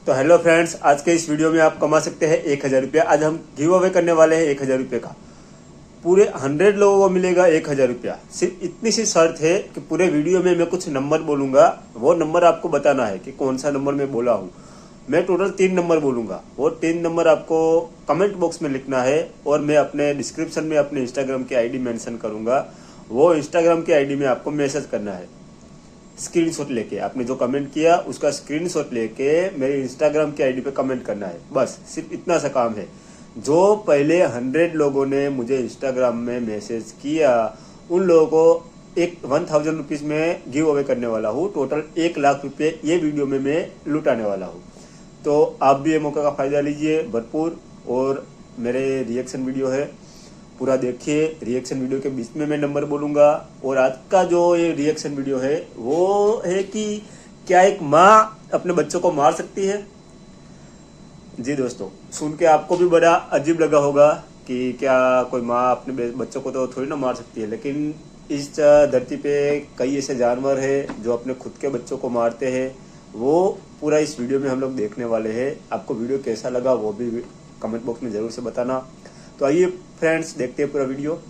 तो hello friends, आज के इस वीडियो में आप कमा सकते हैं 1000 रुपया। आज हम गिव अवे करने वाले हैं 1000 रुपये का। पूरे 100 लोगों को मिलेगा 1000 रुपया। सिर्फ इतनी सी शर्त है कि पूरे वीडियो में मैं कुछ नंबर बोलूंगा, वो नंबर आपको बताना है कि कौन सा नंबर मैं बोला हूँ। मैं टोटल 3 नंबर बोलूंगा, वो 3 नंबर आपको कमेंट बॉक्स में लिखना है और मैं अपने डिस्क्रिप्शन में अपने इंस्टाग्राम की आईडी मेंशन करूंगा। वो इंस्टाग्राम की आईडी में आपको मैसेज करना है, स्क्रीनशॉट लेके। आपने जो कमेंट किया उसका स्क्रीनशॉट लेके मेरे इंस्टाग्राम की आईडी पे कमेंट करना है। बस सिर्फ इतना सा काम है। जो पहले 100 लोगों ने मुझे इंस्टाग्राम में मैसेज किया उन लोगों को 1000 रुपीज़ में गिव अवे करने वाला हूँ। टोटल 1 लाख रुपये ये वीडियो में मैं लुटाने वाला हूँ। तो आप भी ये मौका का फ़ायदा लीजिए भरपूर। और मेरे रिएक्शन वीडियो है, पूरा देखिए। रिएक्शन वीडियो के बीच में मैं नंबर बोलूँगा। और आज का जो ये रिएक्शन वीडियो है वो है कि क्या एक माँ अपने बच्चों को मार सकती है। जी दोस्तों, सुन के आपको भी बड़ा अजीब लगा होगा कि क्या कोई माँ अपने बच्चों को तो थोड़ी ना मार सकती है। लेकिन इस धरती पे कई ऐसे जानवर हैं जो अपने खुद के बच्चों को मारते हैं। वो पूरा इस वीडियो में हम लोग देखने वाले हैं। आपको वीडियो कैसा लगा वो भी कमेंट बॉक्स में ज़रूर से बताना। तो आइए फ्रेंड्स, देखते हैं पूरा वीडियो।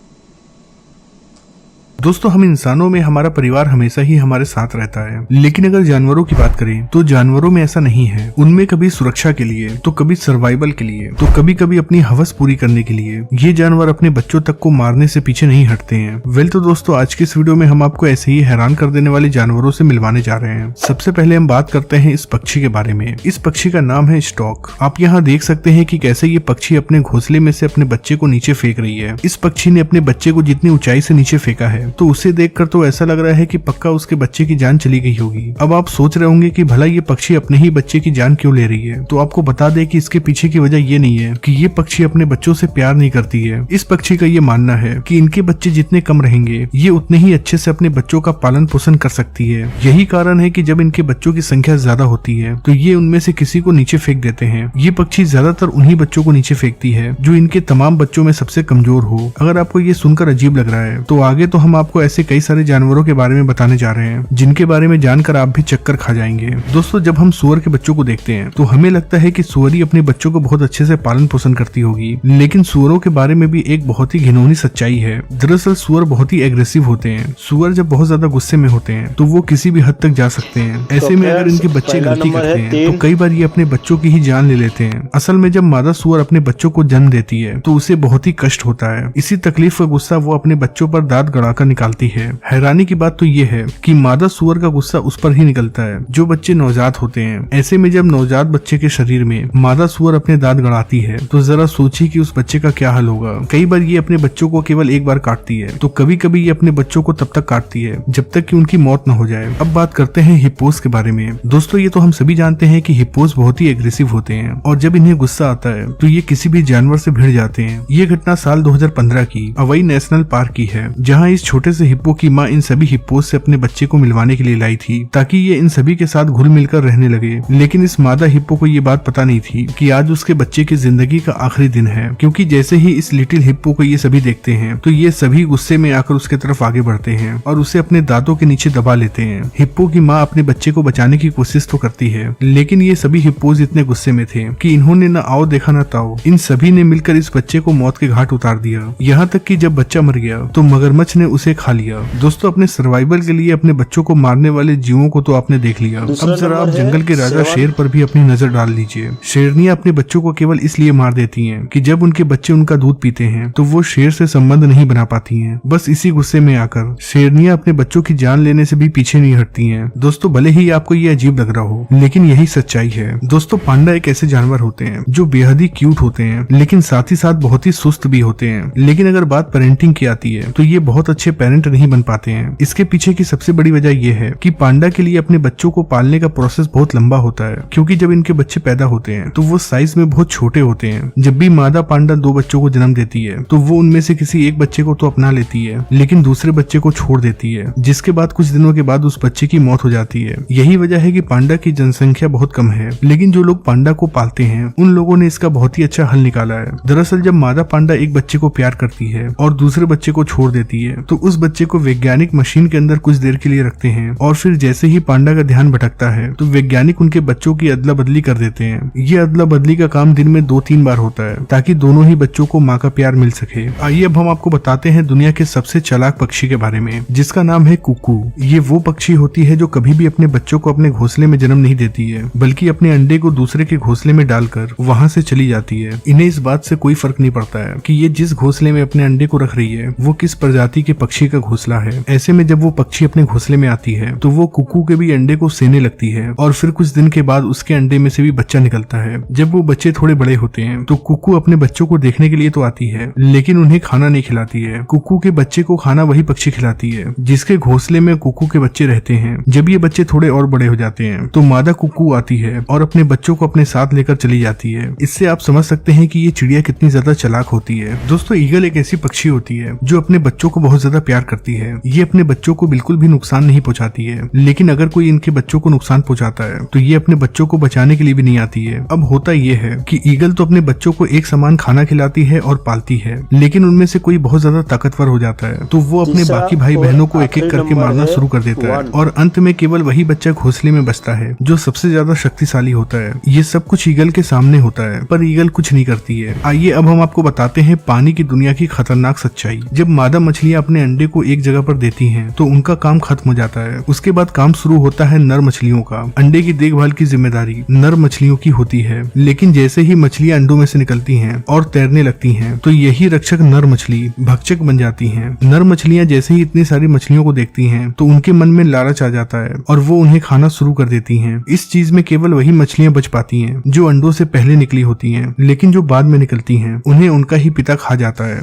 दोस्तों, हम इंसानों में हमारा परिवार हमेशा ही हमारे साथ रहता है, लेकिन अगर जानवरों की बात करें तो जानवरों में ऐसा नहीं है। उनमें कभी सुरक्षा के लिए तो कभी सर्वाइवल के लिए तो कभी कभी अपनी हवस पूरी करने के लिए ये जानवर अपने बच्चों तक को मारने से पीछे नहीं हटते हैं। तो दोस्तों, आज की इस वीडियो में हम आपको ऐसे ही हैरान कर देने वाले जानवरों से मिलवाने जा रहे हैं। सबसे पहले हम बात करते हैं इस पक्षी के बारे में। इस पक्षी का नाम है स्टॉक। आप यहाँ देख सकते हैं कि कैसे ये पक्षी अपने घोंसले में से अपने बच्चे को नीचे फेंक रही है। इस पक्षी ने अपने बच्चे को जितनी ऊंचाई से नीचे फेंका है तो उसे देखकर तो ऐसा लग रहा है कि पक्का उसके बच्चे की जान चली गई होगी। अब आप सोच रहे होंगे कि भला ये पक्षी अपने ही बच्चे की जान क्यों ले रही है। तो आपको बता दें कि इसके पीछे की वजह ये नहीं है कि ये पक्षी अपने बच्चों से प्यार नहीं करती है। इस पक्षी का ये मानना है कि इनके बच्चे जितने कम रहेंगे ये उतने ही अच्छे से अपने बच्चों का पालन पोषण कर सकती है। यही कारण है कि जब इनके बच्चों की संख्या ज्यादा होती है तो ये उनमें से किसी को नीचे फेंक देते हैं। ये पक्षी ज्यादातर उन्हीं बच्चों को नीचे फेंकती है जो इनके तमाम बच्चों में सबसे कमजोर हो। अगर आपको ये सुनकर अजीब लग रहा है तो आगे तो हम आपको ऐसे कई सारे जानवरों के बारे में बताने जा रहे हैं जिनके बारे में जानकर आप भी चक्कर खा जाएंगे। दोस्तों, जब हम सुअर के बच्चों को देखते हैं तो हमें लगता है कि सुअरी अपने बच्चों को बहुत अच्छे से पालन पोषण करती होगी, लेकिन सुअरों के बारे में भी एक बहुत ही घिनौनी सच्चाई है। दरअसल सुअर बहुत ही एग्रेसिव होते हैं। सुअर जब बहुत ज्यादा गुस्से में होते हैं तो वो किसी भी हद तक जा सकते हैं। ऐसे में अगर इनके बच्चे गलती करते हैं तो कई बार ये अपने बच्चों की ही जान ले लेते हैं। असल में जब मादा सुअर अपने बच्चों को जन्म देती है तो उसे बहुत ही कष्ट होता है। इसी तकलीफ का गुस्सा वो अपने बच्चों पर दांत गड़ाकर निकालती है। हैरानी की बात तो ये है कि मादा सुअर का गुस्सा उस पर ही निकलता है जो बच्चे नवजात होते हैं। ऐसे में जब नवजात बच्चे के शरीर में मादा सुअर अपने दांत गड़ाती है तो जरा सोचिए कि उस बच्चे का क्या हाल होगा। कई बार ये अपने बच्चों को केवल एक बार काटती है तो कभी कभी ये अपने बच्चों को तब तक काटती है जब तक कि उनकी मौत न हो जाए। अब बात करते हैं हिप्पोस के बारे में। दोस्तों, ये तो हम सभी जानते हैं कि हिप्पोस बहुत ही एग्रेसिव होते हैं और जब इन्हें गुस्सा आता है तो ये किसी भी जानवर से भिड़ जाते हैं। ये घटना साल 2015 की अवई नेशनल पार्क की है, जहाँ इस छोटे से हिप्पो की माँ इन सभी हिप्पोस से अपने बच्चे को मिलवाने के लिए लाई थी ताकि ये इन सभी के साथ घुल मिलकर रहने लगे। लेकिन इस मादा हिप्पो को ये बात पता नहीं थी कि आज उसके बच्चे की जिंदगी का आखिरी दिन है, क्योंकि जैसे ही इस लिटिल हिप्पो को ये सभी देखते हैं तो ये सभी गुस्से में आकर उसके तरफ आगे बढ़ते हैं और उसे अपने दांतों के नीचे दबा लेते हैं। हिप्पो की माँ अपने बच्चे को बचाने की कोशिश तो करती है, लेकिन ये सभी हिप्पोज इतने गुस्से में थे कि इन्होंने न आओ देखा न ताओ, इन सभी ने मिलकर इस बच्चे को मौत के घाट उतार दिया। यहाँ तक कि जब बच्चा मर गया तो मगरमच्छ ने उसे खा लिया। दोस्तों, अपने सर्वाइवल के लिए अपने बच्चों को मारने वाले जीवों को तो आपने देख लिया। अब जरा आप जंगल के राजा शेर पर भी अपनी नजर डाल लीजिए। शेरनियां अपने बच्चों को केवल इसलिए मार देती हैं कि जब उनके बच्चे उनका दूध पीते हैं तो वो शेर से संबंध नहीं बना पाती हैं। बस इसी गुस्से में आकर शेरनियां अपने बच्चों की जान लेने से भी पीछे नहीं हटती हैं। दोस्तों, भले ही आपको ये अजीब लग रहा हो लेकिन यही सच्चाई है। दोस्तों, पांडा एक ऐसे जानवर होते हैं जो बेहद ही क्यूट होते हैं लेकिन साथ ही साथ बहुत ही सुस्त भी होते हैं। लेकिन अगर बात पेरेंटिंग की आती है तो ये बहुत अच्छे पेरेंट नहीं बन पाते हैं। इसके पीछे की सबसे बड़ी वजह यह है कि पांडा के लिए अपने बच्चों को पालने का प्रोसेस बहुत लंबा होता है, क्योंकि जब इनके बच्चे पैदा होते हैं तो वो साइज में बहुत छोटे होते हैं। जब भी मादा पांडा 2 बच्चों को जन्म देती है तो वो उनमें से किसी एक बच्चे को तो अपना लेती है लेकिन दूसरे बच्चे को छोड़ देती है, जिसके बाद कुछ दिनों के बाद उस बच्चे की मौत हो जाती है। यही वजह है कि पांडा की जनसंख्या बहुत कम है, लेकिन जो लोग पांडा को पालते हैं उन लोगों ने इसका बहुत ही अच्छा हल निकाला है। दरअसल जब मादा पांडा एक बच्चे को प्यार करती है और दूसरे बच्चे को छोड़ देती है तो उस बच्चे को वैज्ञानिक मशीन के अंदर कुछ देर के लिए रखते हैं और फिर जैसे ही पांडा का ध्यान भटकता है तो वैज्ञानिक उनके बच्चों की अदला बदली कर देते हैं। ये अदला बदली का काम दिन में 2-3 बार होता है ताकि दोनों ही बच्चों को माँ का प्यार मिल सके। आइए अब हम आपको बताते हैं दुनिया के सबसे चालाक पक्षी के बारे में, जिसका नाम है कुकू। ये वो पक्षी होती है जो कभी भी अपने बच्चों को अपने घोंसले में जन्म नहीं देती है, बल्कि अपने अंडे को दूसरे के घोंसले में डालकर वहाँ से चली जाती है। इन्हें इस बात से कोई फर्क नहीं पड़ता है कि ये जिस घोंसले में अपने अंडे को रख रही है वो किस प्रजाति के पक्षी का घोंसला है। ऐसे में जब वो पक्षी अपने घोंसले में आती है तो वो कुकू के भी अंडे को सेने लगती है और फिर कुछ दिन के बाद उसके अंडे में से भी बच्चा निकलता है। जब वो बच्चे थोड़े बड़े होते हैं तो कुकू अपने बच्चों को देखने के लिए तो आती है, लेकिन उन्हें खाना नहीं खिलाती है। कुकू के बच्चे को खाना वही पक्षी खिलाती है जिसके घोंसले में कुकू के बच्चे रहते हैं। जब ये बच्चे थोड़े और बड़े हो जाते हैं तो मादा कुकू आती है और अपने बच्चों को अपने साथ लेकर चली जाती है। इससे आप समझ सकते हैं कि ये चिड़िया कितनी ज्यादा चालाक होती है। दोस्तों, ईगल एक ऐसी पक्षी होती है जो अपने बच्चों को बहुत ज्यादा प्यार करती है। ये अपने बच्चों को बिल्कुल भी नुकसान नहीं पहुंचाती है, लेकिन अगर कोई इनके बच्चों को नुकसान पहुंचाता है तो ये अपने बच्चों को बचाने के लिए भी नहीं आती है। अब होता ये है कि ईगल तो अपने बच्चों को एक समान खाना खिलाती है और पालती है, लेकिन उनमें से कोई बहुत ज्यादा ताकतवर हो जाता है तो वो अपने बाकी भाई बहनों को एक एक करके मारना शुरू कर देता है और अंत में केवल वही बच्चा घोंसले में बचता है जो सबसे ज्यादा शक्तिशाली होता है। ये सब कुछ ईगल के सामने होता है, पर ईगल कुछ नहीं करती है। आइए अब हम आपको बताते हैं पानी की दुनिया की खतरनाक सच्चाई। जब मादा मछलियां अपने अंडे को एक जगह पर देती हैं तो उनका काम खत्म हो जाता है। उसके बाद काम शुरू होता है नर मछलियों का। अंडे की देखभाल की जिम्मेदारी नर मछलियों की होती है, लेकिन जैसे ही मछलियां अंडों में से निकलती हैं और तैरने लगती हैं तो यही रक्षक नर मछली भक्षक बन जाती हैं। नर मछलियां जैसे ही इतनी सारी मछलियों को देखती हैं तो उनके मन में लालच आ जाता है और वो उन्हें खाना शुरू कर देती हैं। इस चीज में केवल वही मछलियां बच पाती हैं जो अंडों से पहले निकली होती हैं, लेकिन जो बाद में निकलती हैं उन्हें उनका ही पिता खा जाता है।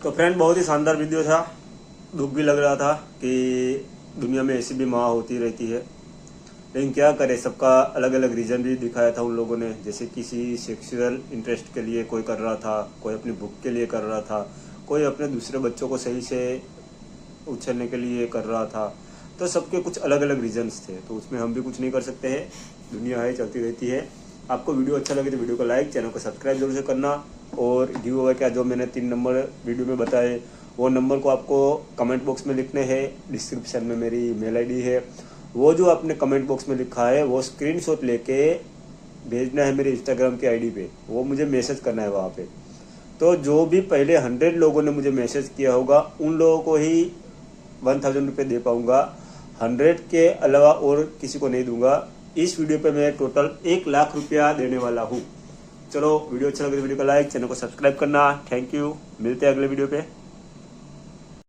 तो फ्रेंड, बहुत ही शानदार वीडियो था। दुख भी लग रहा था कि दुनिया में ऐसी भी माँ होती रहती है, लेकिन क्या करे, सबका अलग अलग रीजन भी दिखाया था उन लोगों ने। जैसे किसी सेक्सुअल इंटरेस्ट के लिए कोई कर रहा था, कोई अपनी भूख के लिए कर रहा था, कोई अपने दूसरे बच्चों को सही से उछलने के लिए कर रहा था। तो सबके कुछ अलग अलग रीजन्स थे, तो उसमें हम भी कुछ नहीं कर सकते हैं। दुनिया है, चलती रहती है। आपको वीडियो अच्छा लगे तो वीडियो को लाइक, चैनल को सब्सक्राइब जरूर से करना। और गिव अवे क्या जो मैंने 3 नंबर वीडियो में बताए वो नंबर को आपको कमेंट बॉक्स में लिखने हैं। डिस्क्रिप्शन में मेरी मेल आईडी है। वो जो आपने कमेंट बॉक्स में लिखा है वो स्क्रीनशॉट लेके भेजना है मेरे इंस्टाग्राम की आईडी पे। वो मुझे मैसेज करना है वहाँ पे। तो जो भी पहले 100 लोगों ने मुझे मैसेज किया होगा उन लोगों को ही 1000 रुपये दे पाऊँगा। 100 के अलावा और किसी को नहीं दूंगा। इस वीडियो पे मैं टोटल 1 लाख रुपया देने वाला हूँ। चलो, वीडियो अच्छा लगे तो वीडियो को लाइक, चैनल को सब्सक्राइब करना। थैंक यू, मिलते हैं अगले वीडियो पे।